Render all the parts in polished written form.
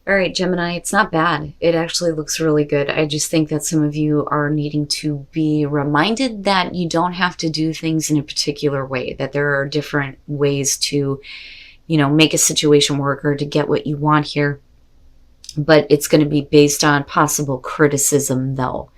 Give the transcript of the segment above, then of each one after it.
All right, Gemini, it's not bad. It actually looks really good. I just think that some of you are needing to be reminded that you don't have to do things in a particular way, that there are different ways to, make a situation work or to get what you want here. But it's going to be based on possible criticism, though,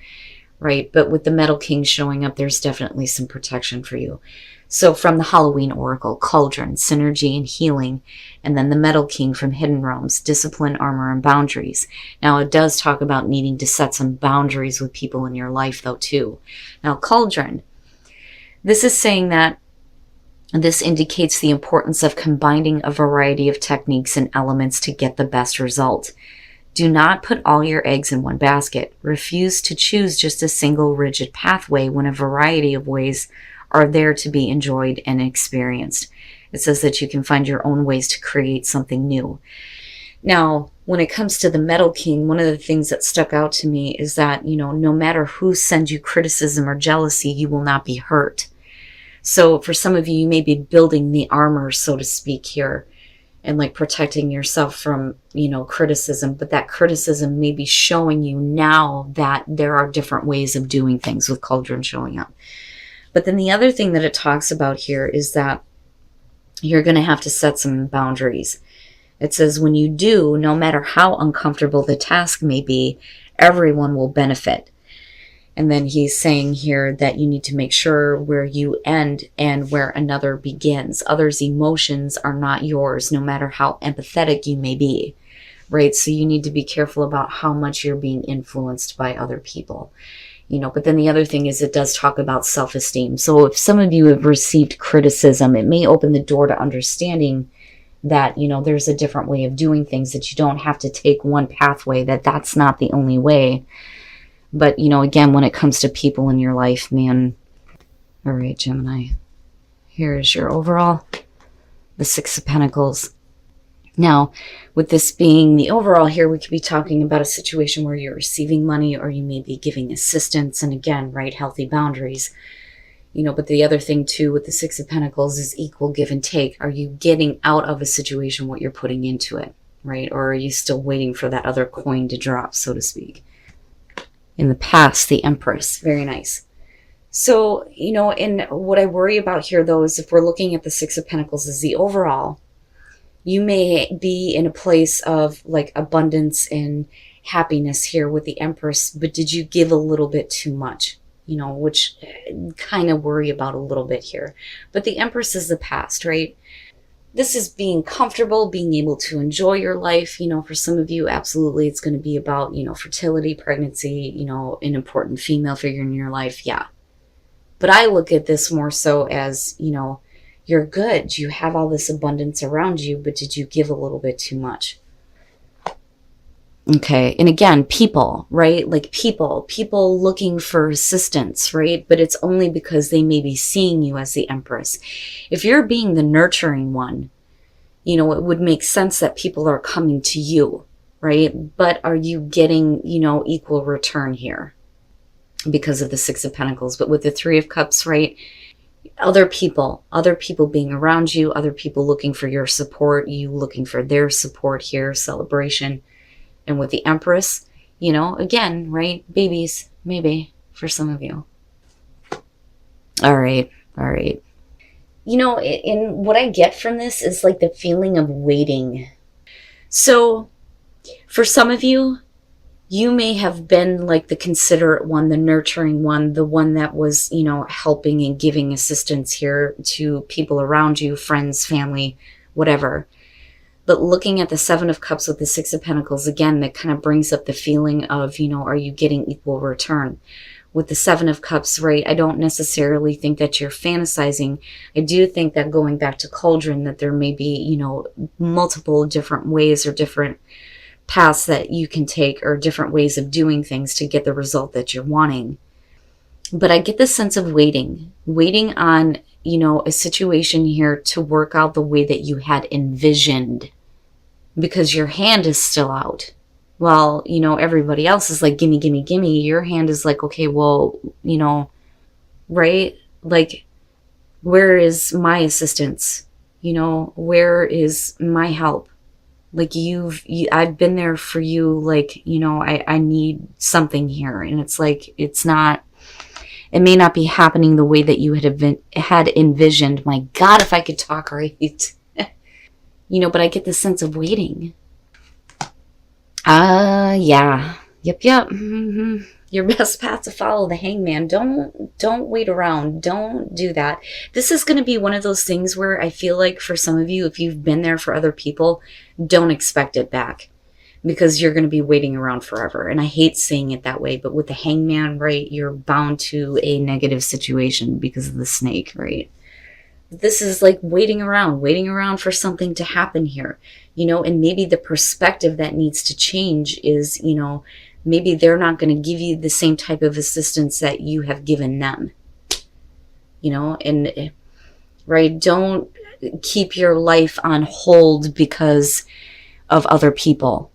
right? But with the Metal King showing up, there's definitely some protection for you. So from the Halloween Oracle, Cauldron, Synergy and Healing, and then the Metal King from Hidden Realms, Discipline, Armor, and Boundaries. Now it does talk about needing to set some boundaries with people in your life though too. Now Cauldron, this is saying that this indicates the importance of combining a variety of techniques and elements to get the best result. Do not put all your eggs in one basket. Refuse to choose just a single rigid pathway when a variety of ways are there to be enjoyed and experienced. It says that you can find your own ways to create something new. Now, when it comes to the Metal King, one of the things that stuck out to me is that, no matter who sends you criticism or jealousy, you will not be hurt. So for some of you, you may be building the armor, so to speak, here, and like protecting yourself from, criticism, but that criticism may be showing you now that there are different ways of doing things with Cauldron showing up. But then the other thing that it talks about here is that you're going to have to set some boundaries. It says when you do, no matter how uncomfortable the task may be, everyone will benefit. And then he's saying here that you need to make sure where you end and where another begins. Others' emotions are not yours, no matter how empathetic you may be, right? So you need to be careful about how much you're being influenced by other people. But then the other thing is it does talk about self-esteem. So if some of you have received criticism, it may open the door to understanding that, there's a different way of doing things, that you don't have to take one pathway, that's not the only way. But, again, when it comes to people in your life, man. All right, Gemini, here's your overall, the Six of Pentacles. Now, with this being the overall here, we could be talking about a situation where you're receiving money or you may be giving assistance. And again, right, healthy boundaries. But the other thing too with the Six of Pentacles is equal give and take. Are you getting out of a situation what you're putting into it, right? Or are you still waiting for that other coin to drop, so to speak? In the past, the Empress. Very nice. So, and what I worry about here though is if we're looking at the Six of Pentacles as the overall, you may be in a place of like abundance and happiness here with the Empress, but did you give a little bit too much? Which kind of worry about a little bit here. But the Empress is the past, right? This is being comfortable, being able to enjoy your life. For some of you, absolutely, it's going to be about, fertility, pregnancy, an important female figure in your life. Yeah. But I look at this more so as, you're good. You have all this abundance around you, but did you give a little bit too much? Okay. And again, people, right? Like people looking for assistance, right? But it's only because they may be seeing you as the Empress. If you're being the nurturing one, it would make sense that people are coming to you, right? But are you getting, equal return here because of the Six of Pentacles? But with the Three of Cups, right? Other people being around you, other people looking for your support, you looking for their support here, celebration. And with the Empress, again, right? Babies, maybe, for some of you. All right. And what I get from this is like the feeling of waiting. So for some of you, you may have been like the considerate one, the nurturing one, the one that was, helping and giving assistance here to people around you, friends, family, whatever. But looking at the Seven of Cups with the Six of Pentacles, again, that kind of brings up the feeling of, are you getting equal return? With the Seven of Cups, right, I don't necessarily think that you're fantasizing. I do think that going back to Cauldron, that there may be, multiple different ways or different paths that you can take or different ways of doing things to get the result that you're wanting. But I get the sense of waiting on, a situation here to work out the way that you had envisioned, because your hand is still out. Well, everybody else is like, gimme, gimme, gimme. Your hand is like, okay, well, right? Like, where is my assistance? Where is my help? Like I've been there for you. Like, you know, I need something here. And it's like, it may not be happening the way that you had envisioned. My God, if I could talk right. You know, but I get the sense of waiting. Yeah. Yep. Mm-hmm. Your best path to follow, the Hangman. Don't wait around. Don't do that. This is going to be one of those things where I feel like for some of you, if you've been there for other people, don't expect it back, because you're going to be waiting around forever. And I hate saying it that way, but with the Hangman, right, you're bound to a negative situation because of the snake, right? This is like waiting around for something to happen here, you know, and maybe the perspective that needs to change is, you know, maybe they're not going to give you the same type of assistance that you have given them, you know, and right. Don't keep your life on hold because of other people,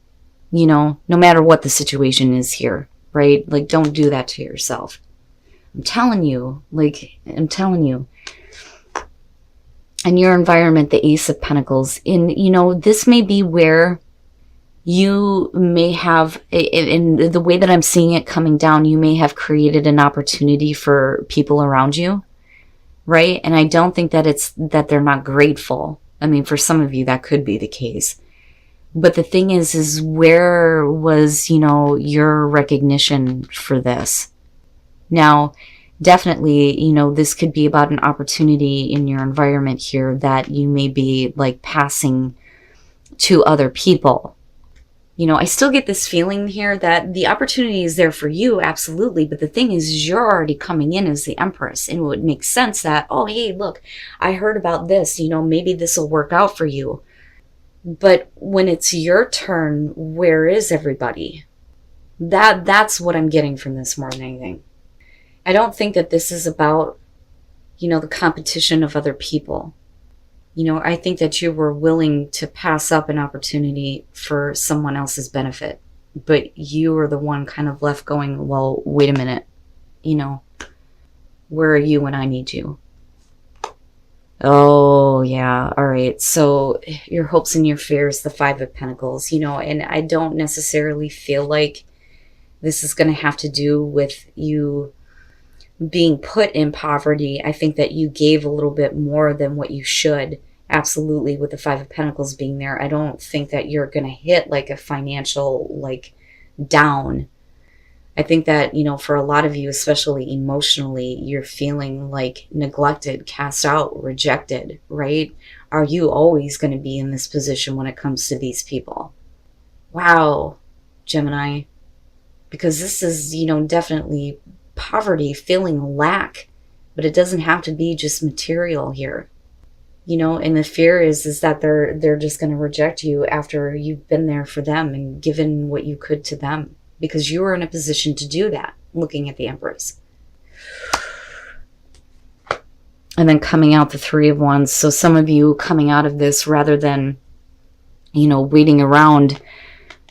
you know, no matter what the situation is here, right? Like, don't do that to yourself. I'm telling you. And your environment, the Ace of Pentacles, you know, this may be where you may have, in the way that I'm seeing it coming down, you may have created an opportunity for people around you, right? And I don't think that it's that they're not grateful. I mean, for some of you, that could be the case. But the thing is where was, you know, your recognition for this? Now, definitely, you know, this could be about an opportunity in your environment here that you may be like passing to other people. You know, I still get this feeling here that the opportunity is there for you, absolutely. But the thing is, you're already coming in as the Empress. And it would make sense that, oh, hey, look, I heard about this. You know, maybe this will work out for you. But when it's your turn, where is everybody? That's what I'm getting from this more than anything. I don't think that this is about, you know, the competition of other people. You know, I think that you were willing to pass up an opportunity for someone else's benefit. But you were the one kind of left going, well, wait a minute. You know, where are you when I need you? Oh, yeah. All right. So your hopes and your fears, the Five of Pentacles, you know, and I don't necessarily feel like this is going to have to do with you being put in poverty. I think that you gave a little bit more than what you should. Absolutely. With the Five of Pentacles being there, I don't think that you're going to hit like a financial, like, down. I think that, you know, for a lot of you, especially emotionally, you're feeling like neglected, cast out, rejected, right? Are you always going to be in this position when it comes to these people? Wow, Gemini. Because this is, you know, definitely poverty, feeling lack, but it doesn't have to be just material here. You know, and the fear is that they're just going to reject you after you've been there for them and given what you could to them, because you were in a position to do that, looking at the Empress. And then coming out the Three of Wands. So some of you coming out of this, rather than, you know, waiting around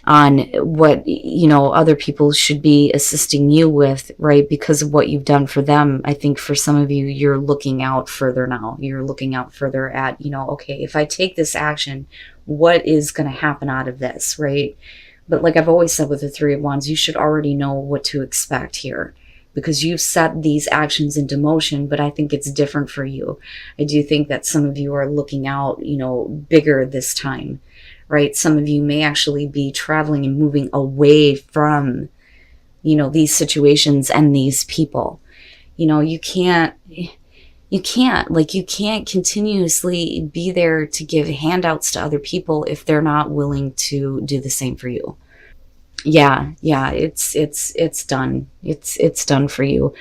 on what, you know, other people should be assisting you with, right? Because of what you've done for them. I think for some of you, you're looking out further now. You're looking out further at, you know, okay, if I take this action, what is going to happen out of this, right? But like I've always said with the Three of Wands, you should already know what to expect here, because you've set these actions into motion. But I think it's different for you. I do think that some of you are looking out, you know, bigger this time, right? Some of you may actually be traveling and moving away from, you know, these situations and these people. You know, you can't continuously be there to give handouts to other people if they're not willing to do the same for you. Yeah, it's done. It's done for you.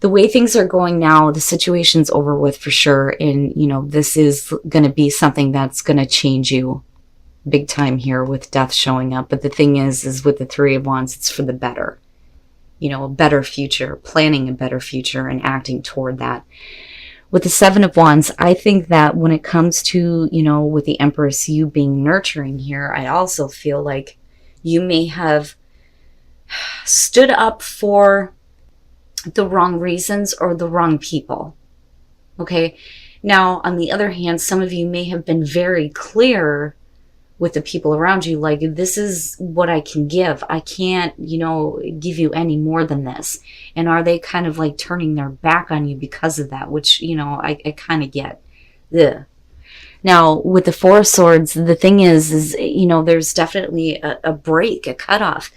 The way things are going now, the situation's over with for sure. And, you know, this is going to be something that's going to change you big time here with death showing up. But the thing is with the Three of Wands, it's for the better. You know, a better future, planning a better future and acting toward that. With the Seven of Wands, I think that when it comes to, you know, with the Empress, you being nurturing here, I also feel like you may have stood up for the wrong reasons or the wrong people. Okay. Now, on the other hand, some of you may have been very clear with the people around you, like, this is what I can give. I can't, give you any more than this. And are they kind of like turning their back on you because of that, which, I kind of get. Ugh. Now, with the Four of Swords, the thing is, there's definitely a break, a cutoff.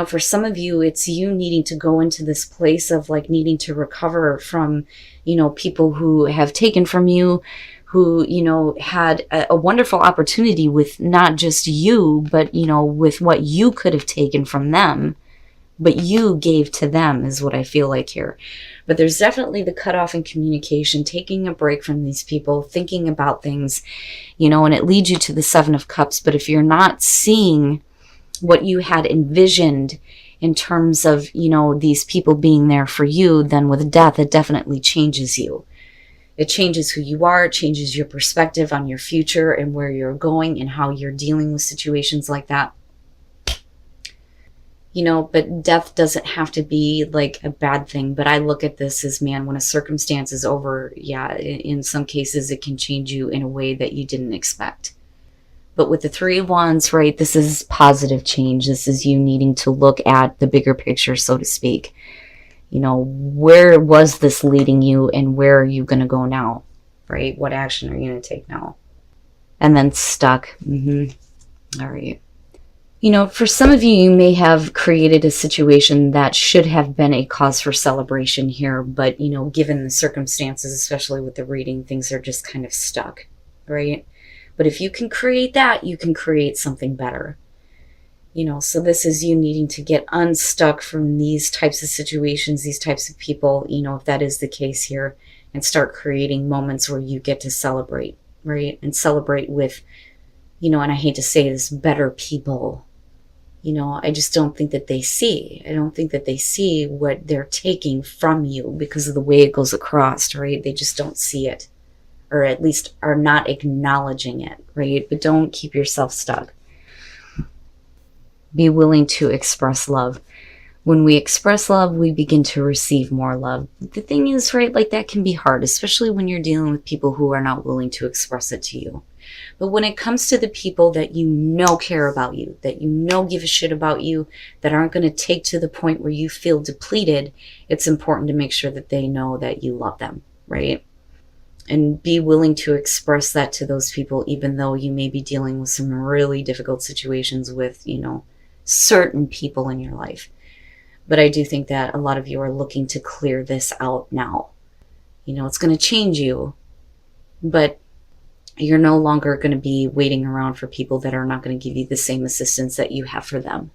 For some of you, it's you needing to go into this place of like needing to recover from, people who have taken from you, who, had a wonderful opportunity with not just you, but, with what you could have taken from them, but you gave to them is what I feel like here. But there's definitely the cutoff in communication, taking a break from these people, thinking about things, and it leads you to the Seven of Cups. But if you're not seeing what you had envisioned in terms of, these people being there for you, then with death, it definitely changes you. It changes who you are. It changes your perspective on your future and where you're going and how you're dealing with situations like that. But death doesn't have to be like a bad thing. But I look at this as, man, when a circumstance is over, yeah, in some cases it can change you in a way that you didn't expect. But with the Three of Wands, right, this is positive change. This is you needing to look at the bigger picture, so to speak. Where was this leading you and where are you going to go now, right? What action are you going to take now? And then stuck. All right. For some of you, you may have created a situation that should have been a cause for celebration here, but, given the circumstances, especially with the reading, things are just kind of stuck, right? But if you can create that, you can create something better. So this is you needing to get unstuck from these types of situations, these types of people, if that is the case here, and start creating moments where you get to celebrate, right? And celebrate with, and I hate to say this, better people. I just don't think that they see. I don't think that they see what they're taking from you because of the way it goes across, right? They just don't see it, or at least are not acknowledging it, right? But don't keep yourself stuck. Be willing to express love. When we express love, we begin to receive more love. The thing is, right, like that can be hard, especially when you're dealing with people who are not willing to express it to you. But when it comes to the people that care about you, that give a shit about you, that aren't going to take to the point where you feel depleted, it's important to make sure that they know that you love them, right? And be willing to express that to those people, even though you may be dealing with some really difficult situations with, certain people in your life. But I do think that a lot of you are looking to clear this out now. It's going to change you, but you're no longer going to be waiting around for people that are not going to give you the same assistance that you have for them.